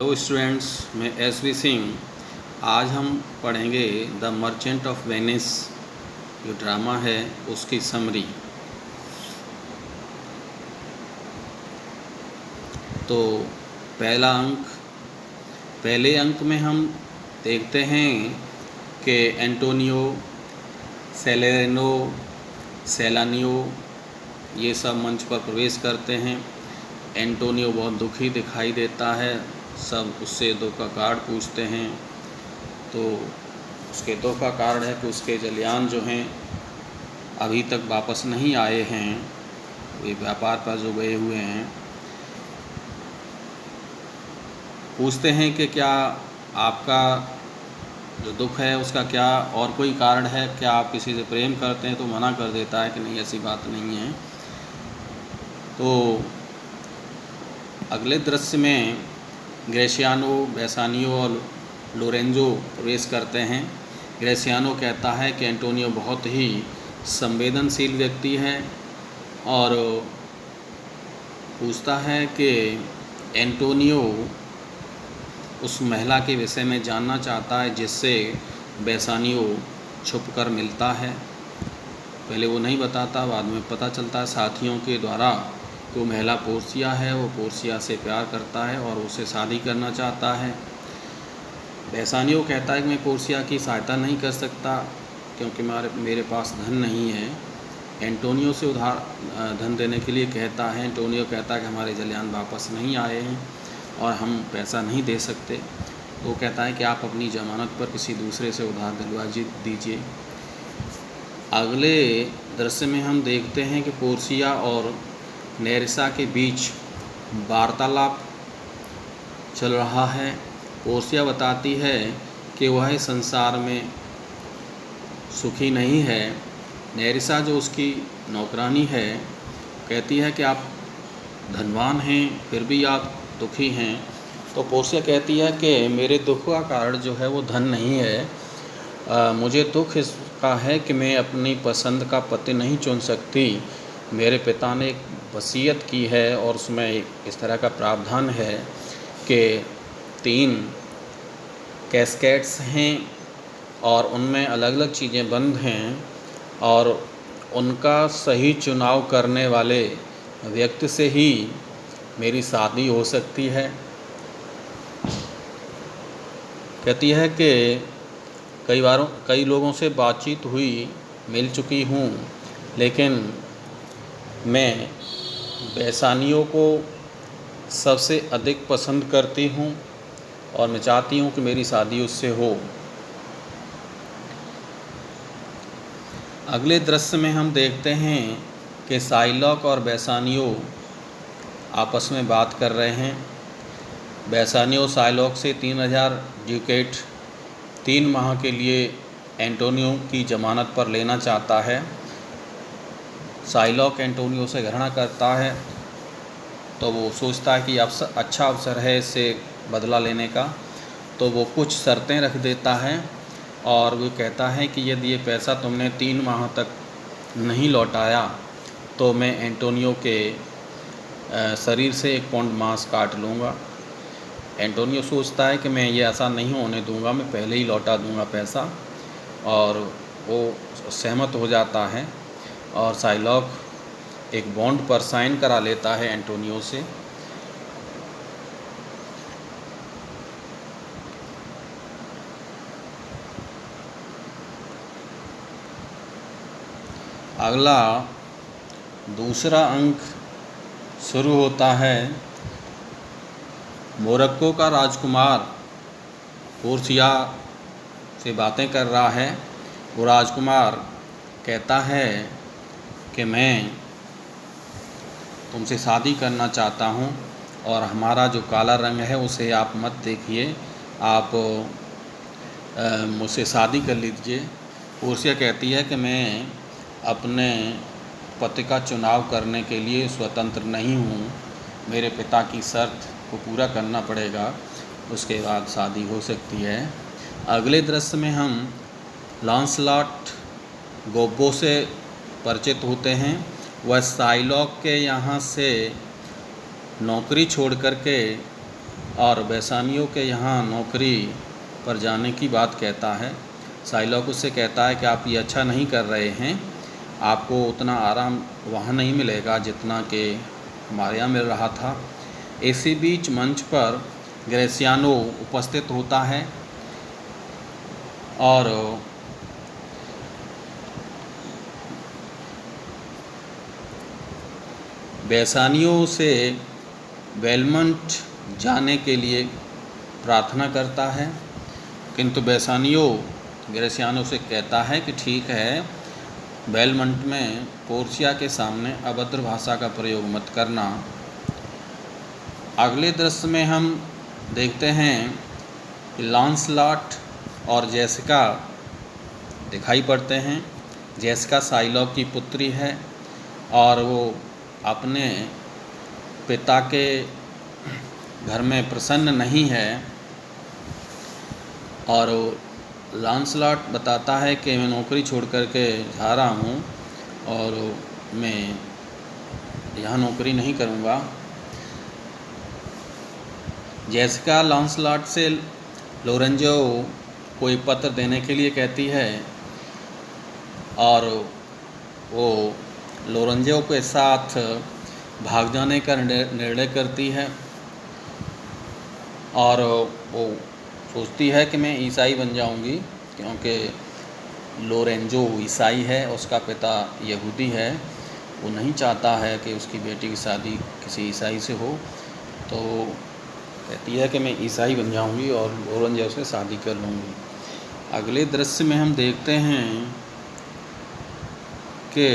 Hello students, मैं SV. Singh. आज हम पढ़ेंगे द मर्चेंट ऑफ वेनिस, जो ड्रामा है उसकी समरी। तो पहले अंक में हम देखते हैं कि एंटोनियो, सेलेनो, सेलानियो ये सब मंच पर प्रवेश करते हैं। एंटोनियो बहुत दुखी दिखाई देता है। सब उससे दुख का कारण पूछते हैं। तो उसके दुख का कारण है कि उसके जलियान जो हैं अभी तक वापस नहीं आए हैं, वे व्यापार पर जो गए हुए हैं। पूछते हैं कि क्या आपका जो दुख है उसका क्या और कोई कारण है, क्या आप किसी से प्रेम करते हैं? तो मना कर देता है कि नहीं, ऐसी बात नहीं है। तो अगले दृश्य में ग्रेशियानो, बेसानियो और लोरेंजो प्रवेश करते हैं। ग्रेशियानो कहता है कि एंटोनियो बहुत ही संवेदनशील व्यक्ति है और पूछता है कि एंटोनियो उस महिला के विषय में जानना चाहता है जिससे बेसानियो छुपकर मिलता है। पहले वो नहीं बताता, बाद में पता चलता है साथियों के द्वारा। वो महिला पोर्सिया है, वो पोर्सिया से प्यार करता है और उससे शादी करना चाहता है। बेसानियो कहता है कि मैं पोर्सिया की सहायता नहीं कर सकता क्योंकि मेरे पास धन नहीं है। एंटोनियो से उधार धन देने के लिए कहता है। एंटोनियो कहता है कि हमारे जलियान वापस नहीं आए हैं और हम पैसा नहीं दे सकते। तो वो कहता है कि आप अपनी ज़मानत पर किसी दूसरे से उधार दिलवा दीजिए। अगले दृश्य में हम देखते हैं कि पोर्सिया और नेरिसा के बीच वार्तालाप चल रहा है। पोर्सिया बताती है कि वह संसार में सुखी नहीं है। नेरिसा, जो उसकी नौकरानी है, कहती है कि आप धनवान हैं फिर भी आप दुखी हैं। तो पोर्सिया कहती है कि मेरे दुख का कारण जो है वो धन नहीं है। मुझे दुख इसका है कि मैं अपनी पसंद का पति नहीं चुन सकती। मेरे पिता ने एक वसीयत की है और उसमें इस तरह का प्रावधान है कि 3 कैस्केट्स हैं और उनमें अलग अलग चीज़ें बंद हैं और उनका सही चुनाव करने वाले व्यक्ति से ही मेरी शादी हो सकती है। कहती है कि कई लोगों से बातचीत हुई, मिल चुकी हूँ, लेकिन मैं बेसानियों को सबसे अधिक पसंद करती हूँ और मैं चाहती हूँ कि मेरी शादी उससे हो। अगले दृश्य में हम देखते हैं कि साइलॉक और बेसानियो आपस में बात कर रहे हैं। बेसानियो साइलॉक से 3000 ड्यूकेट 3 माह के लिए एंटोनियो की ज़मानत पर लेना चाहता है। साइलॉक एंटोनियो से घृणा करता है, तो वो सोचता है कि अच्छा अवसर है इससे बदला लेने का। तो वो कुछ शर्तें रख देता है और वो कहता है कि यदि ये पैसा तुमने 3 माह तक नहीं लौटाया तो मैं एंटोनियो के शरीर से 1 पाउंड मांस काट लूँगा। एंटोनियो सोचता है कि मैं ये ऐसा नहीं होने दूँगा, मैं पहले ही लौटा दूँगा पैसा, और वो सहमत हो जाता है और साइलॉक एक बॉन्ड पर साइन करा लेता है एंटोनियो से। अगला दूसरा अंक शुरू होता है। मोरक्को का राजकुमार पोर्सिया से बातें कर रहा है। वो राजकुमार कहता है कि मैं तुमसे शादी करना चाहता हूँ और हमारा जो काला रंग है उसे आप मत देखिए, आप मुझसे शादी कर लीजिए। पोर्सिया कहती है कि मैं अपने पति का चुनाव करने के लिए स्वतंत्र नहीं हूँ, मेरे पिता की शर्त को पूरा करना पड़ेगा, उसके बाद शादी हो सकती है। अगले दृश्य में हम लांसलॉट गोब्बो से परिचित होते हैं। वह साइलॉक के यहाँ से नौकरी छोड़ कर के और बेसानियो के यहाँ नौकरी पर जाने की बात कहता है। साइलॉक उससे कहता है कि आप ये अच्छा नहीं कर रहे हैं, आपको उतना आराम वहाँ नहीं मिलेगा जितना कि हमारे यहाँ मिल रहा था। इसी बीच मंच पर ग्रेसियानो उपस्थित होता है और बेसानियो से बेलमंट जाने के लिए प्रार्थना करता है, किंतु बेसानियो ग्रेसियानो से कहता है कि ठीक है, बेलमंट में पोर्शिया के सामने अभद्र भाषा का प्रयोग मत करना। अगले दृश्य में हम देखते हैं कि लांसलॉट और जेसिका दिखाई पड़ते हैं। जेसिका साइलॉक की पुत्री है और वो अपने पिता के घर में प्रसन्न नहीं है, और लांसलॉट बताता है कि मैं नौकरी छोड़ कर के जा रहा हूँ और मैं यहाँ नौकरी नहीं करूँगा। जेसिका लांसलॉट से लोरेंजो को एक पत्र देने के लिए कहती है और वो लोरेंजो के साथ भाग जाने का निर्णय करती है और वो सोचती है कि मैं ईसाई बन जाऊंगी, क्योंकि लोरेंजो ईसाई है, उसका पिता यहूदी है। वो नहीं चाहता है कि उसकी बेटी की शादी किसी ईसाई से हो, तो कहती है कि मैं ईसाई बन जाऊंगी और लोरेंजो से शादी कर लूँगी। अगले दृश्य में हम देखते हैं कि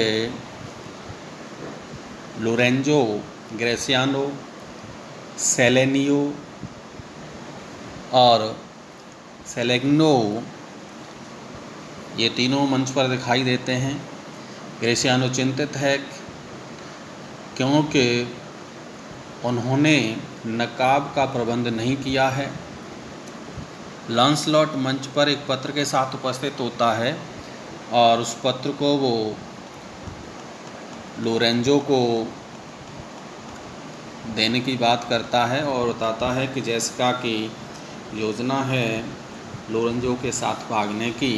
लोरेंजो, ग्रेसियानो, सेलेनियो और सेलेग्नो ये तीनों मंच पर दिखाई देते हैं। ग्रेसियानो चिंतित है क्योंकि उन्होंने नकाब का प्रबंध नहीं किया है। लांसलॉट मंच पर एक पत्र के साथ उपस्थित होता है और उस पत्र को वो लोरेंजो को देने की बात करता है और बताता है कि जेसिका की योजना है लोरेंजो के साथ भागने की।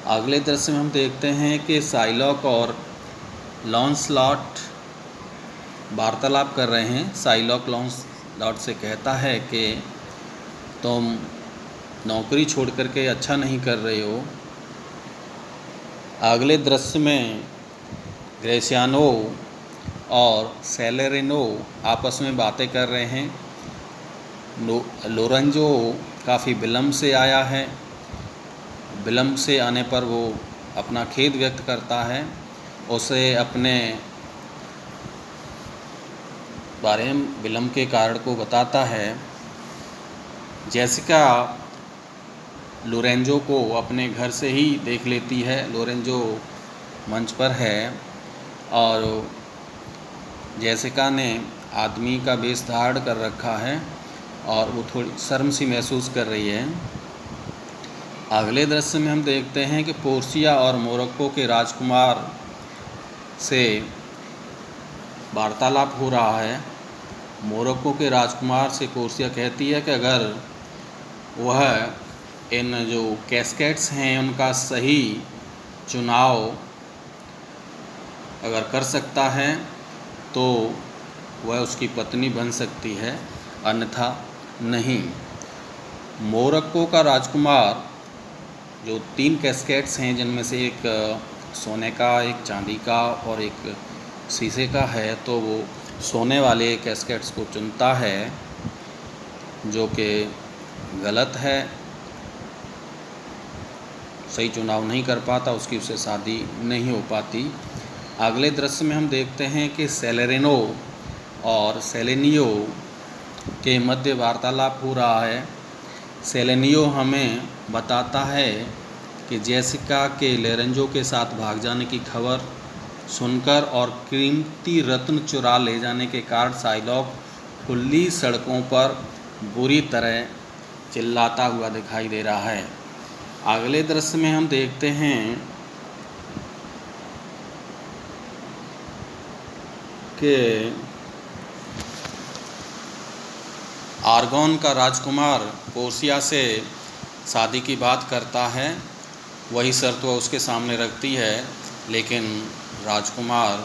अगले दृश्य में हम देखते हैं कि साइलॉक और लांसलॉट वार्तालाप कर रहे हैं। साइलॉक लांसलॉट से कहता है कि तुम नौकरी छोड़ करके अच्छा नहीं कर रहे हो। अगले दृश्य में ग्रेसियानो और सेलेरिनो आपस में बातें कर रहे हैं। लोरेंजो काफ़ी विलम्ब से आया है। विलम्ब से आने पर वो अपना खेद व्यक्त करता है, उसे अपने बारे में विलम्ब के कारण को बताता है। जेसिका लोरेंजो को अपने घर से ही देख लेती है। लोरेंजो मंच पर है और जेसिका ने आदमी का वेश धारण कर रखा है और वो थोड़ी शर्म सी महसूस कर रही है। अगले दृश्य में हम देखते हैं कि पोर्शिया और मोरक्को के राजकुमार से वार्तालाप हो रहा है। मोरक्को के राजकुमार से पोर्शिया कहती है कि अगर वह इन जो कैस्केट्स हैं उनका सही चुनाव अगर कर सकता है तो वह उसकी पत्नी बन सकती है, अन्यथा नहीं। मोरक्को का राजकुमार जो 3 कैस्केट्स हैं, जिनमें से एक सोने का, एक चांदी का और एक शीशे का है, तो वो सोने वाले कैस्केट्स को चुनता है, जो कि गलत है। सही चुनाव नहीं कर पाता, उसकी उससे शादी नहीं हो पाती। अगले दृश्य में हम देखते हैं कि सेलेरिनो और सेलेनियो के मध्य वार्तालाप हो रहा है। सेलेनियो हमें बताता है कि जेसिका के लोरेंजो के साथ भाग जाने की खबर सुनकर और कीमती रत्न चुरा ले जाने के कारण साइलॉक खुली सड़कों पर बुरी तरह चिल्लाता हुआ दिखाई दे रहा है। अगले दृश्य में हम देखते हैं कि आर्गोन का राजकुमार पोर्सिया से शादी की बात करता है। वही शर्त वह उसके सामने रखती है, लेकिन राजकुमार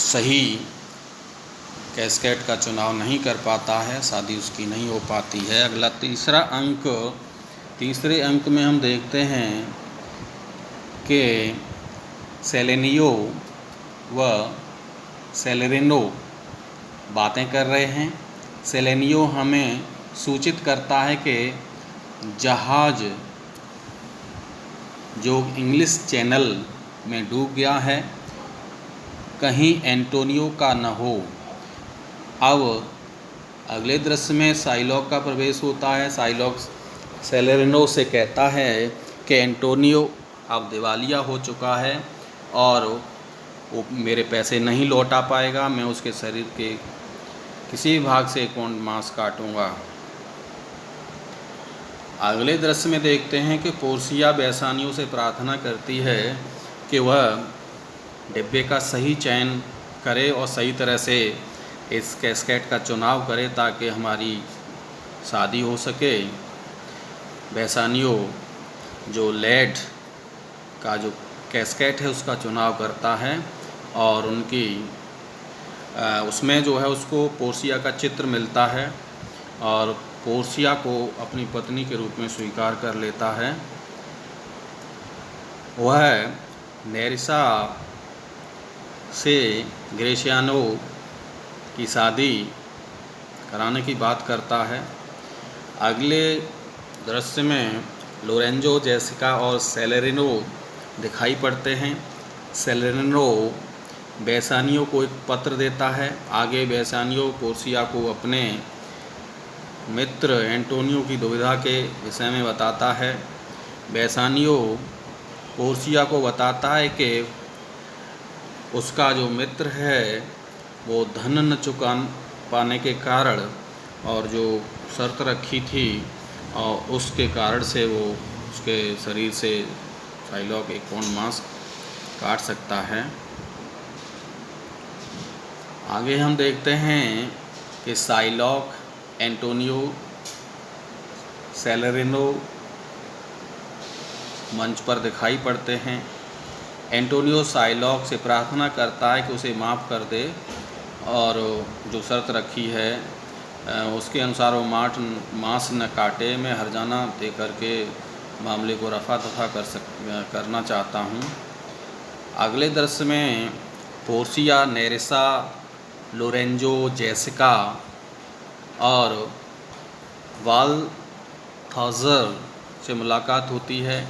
सही कैस्केड का चुनाव नहीं कर पाता है, शादी उसकी नहीं हो पाती है। अगला तीसरे अंक में हम देखते हैं कि सेलेनियो व सेलेरिनो बातें कर रहे हैं। सेलेनियो हमें सूचित करता है कि जहाज़ जो इंग्लिश चैनल में डूब गया है, कहीं एंटोनियो का न हो। अब अगले दृश्य में साइलॉक का प्रवेश होता है। साइलॉक सेलेरिनो से कहता है कि एंटोनियो अब दिवालिया हो चुका है और वो मेरे पैसे नहीं लौटा पाएगा। मैं उसके शरीर के किसी भी भाग से एक पौंड मांस काटूंगा। अगले दृश्य में देखते हैं कि पोर्सिया बेसानियों से प्रार्थना करती है कि वह डिब्बे का सही चयन करे और सही तरह से इस कैस्केड का चुनाव करे ताकि हमारी शादी हो सके। बेसानियो जो लेड का जो कैस्केड है उसका चुनाव करता है और उसमें जो है उसको पोर्सिया का चित्र मिलता है और पोर्सिया को अपनी पत्नी के रूप में स्वीकार कर लेता है। वह नेरिसा से ग्रेशियानो की शादी कराने की बात करता है। अगले दृश्य में लोरेंजो, जेसिका और सेलेरिनो दिखाई पड़ते हैं। सेलेरिनो बेसानियो को एक पत्र देता है। आगे बेसानियो पोर्सिया को अपने मित्र एंटोनियो की दुविधा के विषय में बताता है। बेसानियो पोर्सिया को बताता है कि उसका जो मित्र है वो धन न चुका पाने के कारण और जो शर्त रखी थी और उसके कारण से वो उसके शरीर से साइलॉक एक पौंड मांस काट सकता है। आगे हम देखते हैं कि साइलॉक, एंटोनियो, सेलेरिनो मंच पर दिखाई पड़ते हैं। एंटोनियो साइलॉक से प्रार्थना करता है कि उसे माफ़ कर दे और जो शर्त रखी है उसके अनुसार वो मांस न काटे। मैं हर्जाना दे करके मामले को रफा दफा करना चाहता हूँ। अगले दृश्य में पोर्सिया, नेरिसा, लोरेंजो, जेसिका और बाल्थाज़र से मुलाकात होती है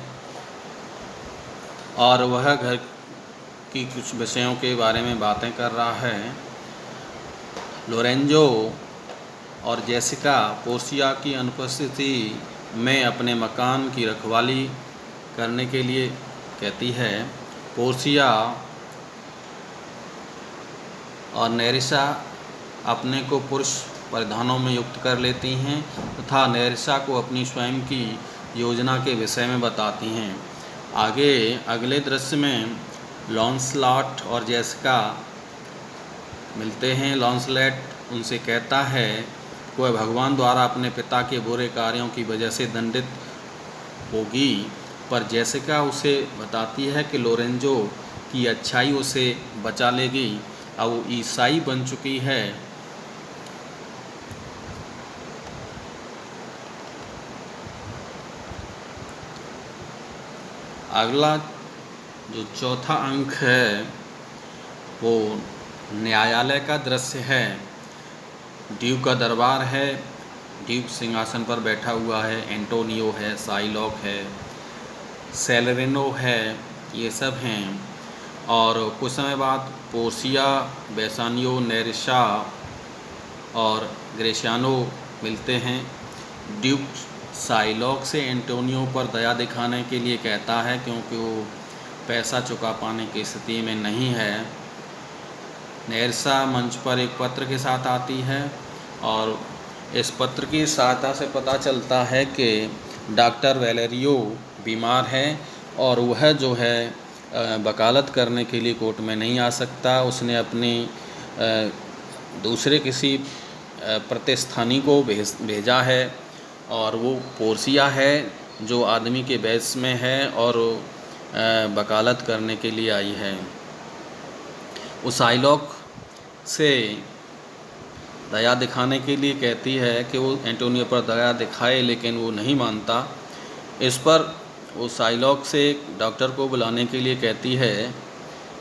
और वह घर की कुछ विषयों के बारे में बातें कर रहा है। लोरेंजो और जेसिका पोर्सिया की अनुपस्थिति में अपने मकान की रखवाली करने के लिए कहती है। पोर्सिया और नेरिसा अपने को पुरुष परिधानों में युक्त कर लेती हैं तथा नेरिसा को अपनी स्वयं की योजना के विषय में बताती हैं। आगे अगले दृश्य में लॉन्सलॉट और जेसिका मिलते हैं। लॉन्सलॉट उनसे कहता है कि वह भगवान द्वारा अपने पिता के बुरे कार्यों की वजह से दंडित होगी, पर जेसिका उसे बताती है कि लोरेंजो की अच्छाई उसे बचा लेगी। अब वो ईसाई बन चुकी है। अगला जो चौथा अंक है वो न्यायालय का दृश्य है। ड्यूक का दरबार है। ड्यूक सिंहासन पर बैठा हुआ है। एंटोनियो है, साइलॉक है, सेलेरिनो है, ये सब हैं। और कुछ समय बाद पोर्सिया, बेसानियो, नेरिसा और ग्रेशियानो मिलते हैं। ड्यूक साइलॉक से एंटोनियो पर दया दिखाने के लिए कहता है क्योंकि वो पैसा चुका पाने की स्थिति में नहीं है। नेरिसा मंच पर एक पत्र के साथ आती है और इस पत्र की सहायता से पता चलता है कि डॉक्टर वेलेरियो बीमार है और वह जो है वकालत करने के लिए कोर्ट में नहीं आ सकता। उसने अपनी दूसरे किसी प्रतिस्थानी को भेजा है और वो पोर्सिया है जो आदमी के बेस में है और वकालत करने के लिए आई है। वो साइलॉक से दया दिखाने के लिए कहती है कि वो एंटोनियो पर दया दिखाए, लेकिन वो नहीं मानता। इस पर वो साइलॉक से डॉक्टर को बुलाने के लिए कहती है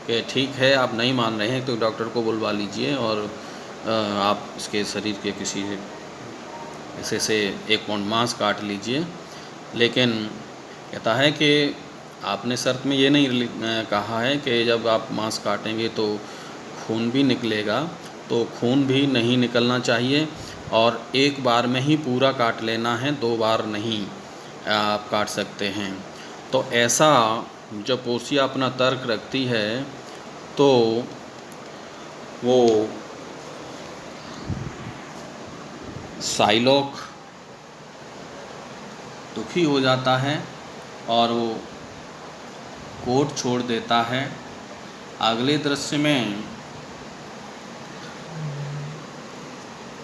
कि ठीक है, आप नहीं मान रहे हैं तो डॉक्टर को बुलवा लीजिए और आप इसके शरीर के किसी हिस्से से 1 पाउंड मांस काट लीजिए। लेकिन कहता है कि आपने शर्त में ये नहीं कहा है कि जब आप मांस काटेंगे तो खून भी निकलेगा, तो खून भी नहीं निकलना चाहिए और एक बार में ही पूरा काट लेना है, 2 बार नहीं आप काट सकते हैं। तो ऐसा जब पोर्सिया अपना तर्क रखती है तो वो साइलॉक दुखी हो जाता है और वो कोर्ट छोड़ देता है। अगले दृश्य में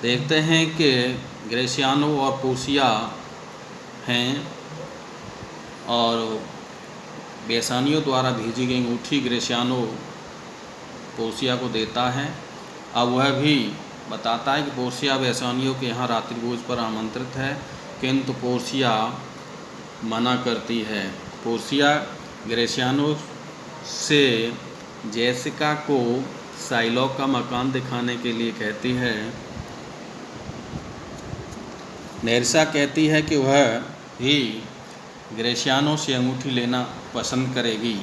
देखते हैं कि ग्रेसियानो और पोर्सिया हैं और बेसानियों द्वारा भेजी गई अंगूठी ग्रेसियानो पोर्सिया को देता है। अब वह भी बताता है कि पोर्सिया बेसानियों के यहाँ रात्रि भोज पर आमंत्रित है, किंतु पोर्सिया मना करती है। पोर्सिया ग्रेसियानो से जेसिका को साइलॉक का मकान दिखाने के लिए कहती है। नेरिसा कहती है कि वह भी ग्रेसियानो से अंगूठी लेना पसंद करेगी।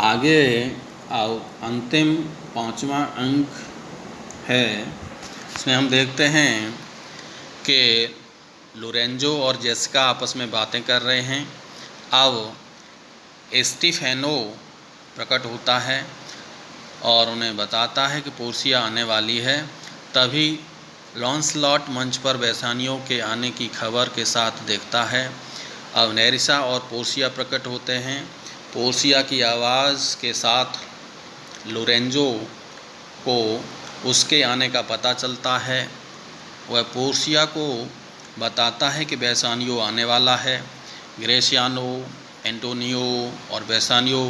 आगे अंतिम 5वां अंक है। इसमें हम देखते हैं कि लोरेंजो और जेसिका आपस में बातें कर रहे हैं। अब स्टीफेनो प्रकट होता है और उन्हें बताता है कि पोर्सिया आने वाली है। तभी लॉन्सलॉट मंच पर बेसानियों के आने की खबर के साथ देखता है। अब नेरिसा और पोर्सिया प्रकट होते हैं। पोर्सिया की आवाज़ के साथ लोरेंजो को उसके आने का पता चलता है। वह पोर्सिया को बताता है कि बेसानियो आने वाला है। ग्रेसियानो, एंटोनियो और बेसानियो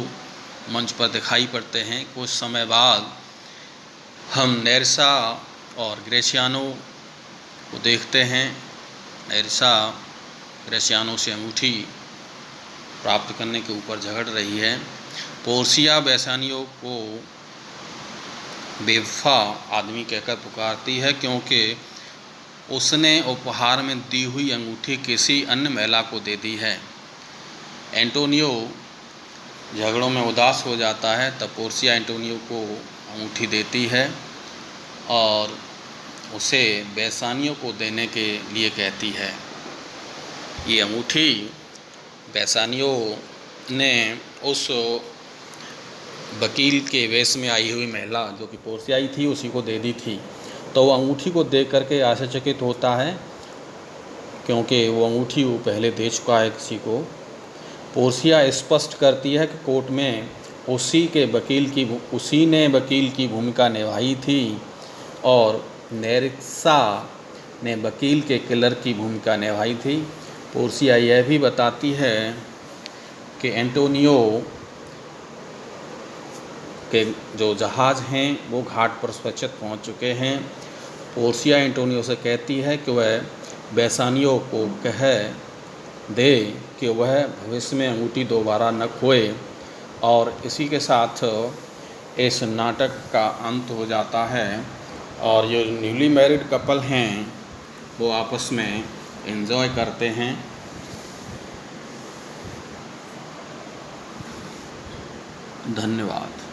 मंच पर दिखाई पड़ते हैं। कुछ समय बाद हम नेरिसा और ग्रेसियानो को देखते हैं। नेरिसा ग्रेसियानो से अंगूठी प्राप्त करने के ऊपर झगड़ रही है। पोर्सिया बेसानियो को बेवफा आदमी कहकर पुकारती है, क्योंकि उसने उपहार में दी हुई अंगूठी किसी अन्य महिला को दे दी है। एंटोनियो झगड़ों में उदास हो जाता है। तब पोर्सिया एंटोनियो को अंगूठी देती है और उसे बेसानियो को देने के लिए कहती है। ये अंगूठी बेसानियो ने उस वकील के वेश में आई हुई महिला जो कि पोर्सिया ही थी उसी को दे दी थी। तो वो अंगूठी को देख करके आश्चर्यचकित होता है, क्योंकि वो अंगूठी वो पहले दे चुका है किसी को। पोर्सिया स्पष्ट करती है कि कोर्ट में उसी ने वकील की भूमिका निभाई थी और नेरिसा ने वकील के किलर की भूमिका निभाई थी। पोर्सिया यह भी बताती है कि एंटोनियो के जो जहाज़ हैं वो घाट पर सुरक्षित पहुंच चुके हैं। पोर्सिया एंटोनियो से कहती है कि वह बेसानियो को कह दे कि वह भविष्य में अंगूठी दोबारा न खोए। और इसी के साथ इस नाटक का अंत हो जाता है और जो न्यूली मैरिड कपल हैं वो आपस में एंजॉय करते हैं। धन्यवाद।